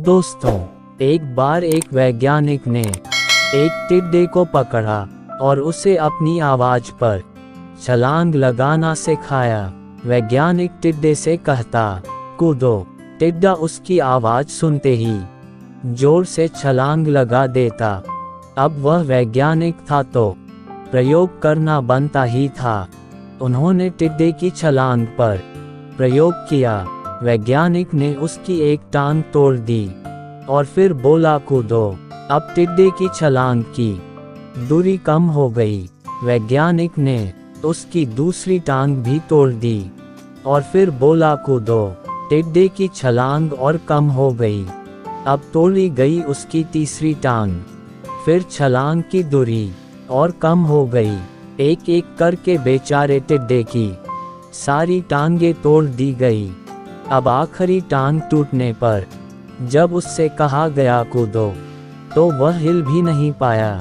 दोस्तों, एक बार एक वैज्ञानिक ने एक टिड्डे को पकड़ा और उसे अपनी आवाज पर छलांग लगाना सिखाया। वैज्ञानिक टिड्डे से कहता, कूदो। टिड्डा उसकी आवाज सुनते ही जोर से छलांग लगा देता। अब वह वैज्ञानिक था तो प्रयोग करना बनता ही था। उन्होंने टिड्डे की छलांग पर प्रयोग किया। वैज्ञानिक ने उसकी एक टांग तोड़ दी और फिर बोला, कूदो। अब टिड्डे की छलांग की दूरी कम हो गई। वैज्ञानिक ने उसकी दूसरी टांग भी तोड़ दी और फिर बोला, कूदो। टिड्डे की छलांग और कम हो गई। अब तोड़ी गई उसकी तीसरी टांग। फिर छलांग की दूरी और कम हो गई। एक एक करके बेचारे टिड्डे की सारी टांगें तोड़ दी गई। अब आखिरी टांग टूटने पर जब उससे कहा गया, कूदो, तो वह हिल भी नहीं पाया।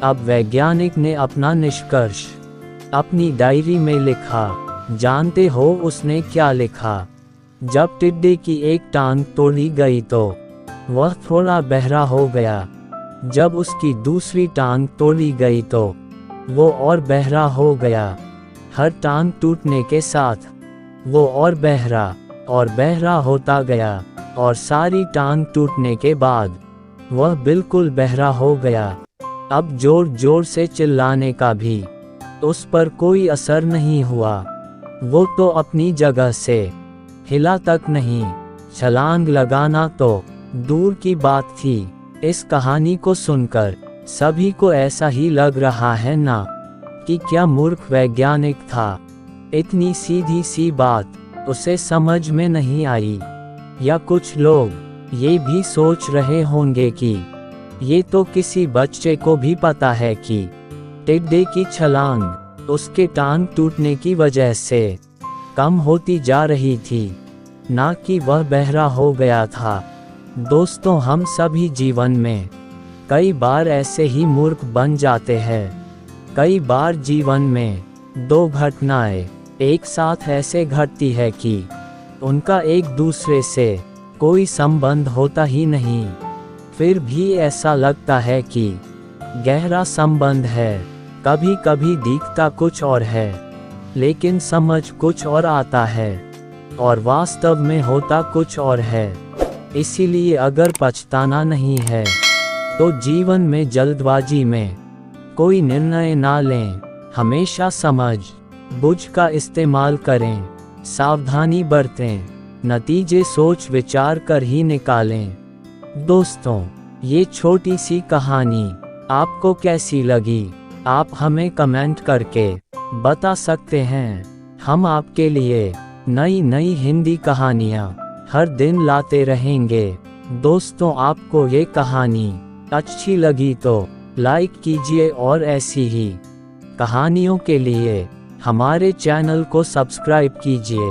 अब वैज्ञानिक ने अपना निष्कर्ष अपनी डायरी में लिखा। जानते हो उसने क्या लिखा? जब टिड्डे की एक टांग तोड़ी गई तो वह थोड़ा बहरा हो गया। जब उसकी दूसरी टांग तोड़ी गई तो वो और बहरा हो गया। हर टांग टूटने के साथ वो और बहरा होता गया और सारी टांग टूटने के बाद वह बिल्कुल बहरा हो गया। अब जोर जोर से चिल्लाने का भी उस पर कोई असर नहीं हुआ। वो तो अपनी जगह से हिला तक नहीं। छलांग लगाना तो दूर की बात थी। इस कहानी को सुनकर सभी को ऐसा ही लग रहा है ना कि क्या मूर्ख वैज्ञानिक था। इतनी सीधी सी बात उसे समझ में नहीं आई। या कुछ लोग ये भी सोच रहे होंगे कि ये तो किसी बच्चे को भी पता है कि टिड्डे की छलांग उसके टांग टूटने की वजह से कम होती जा रही थी, ना कि वह बहरा हो गया था। दोस्तों, हम सभी जीवन में कई बार ऐसे ही मूर्ख बन जाते हैं। कई बार जीवन में दो घटनाएं एक साथ ऐसे घटती है कि उनका एक दूसरे से कोई संबंध होता ही नहीं। फिर भी ऐसा लगता है कि गहरा संबंध है। कभी कभी दिखता कुछ और है, लेकिन समझ कुछ और आता है और वास्तव में होता कुछ और है। इसीलिए अगर पछताना नहीं है तो जीवन में जल्दबाजी में कोई निर्णय ना लें। हमेशा समझ बुझ का इस्तेमाल करें, सावधानी बरतें, नतीजे सोच विचार कर ही निकालें। दोस्तों, ये छोटी सी कहानी आपको कैसी लगी? आप हमें कमेंट करके बता सकते हैं। हम आपके लिए नई नई हिंदी कहानियाँ हर दिन लाते रहेंगे। दोस्तों, आपको ये कहानी अच्छी लगी तो लाइक कीजिए और ऐसी ही कहानियों के लिए हमारे चैनल को सब्सक्राइब कीजिए।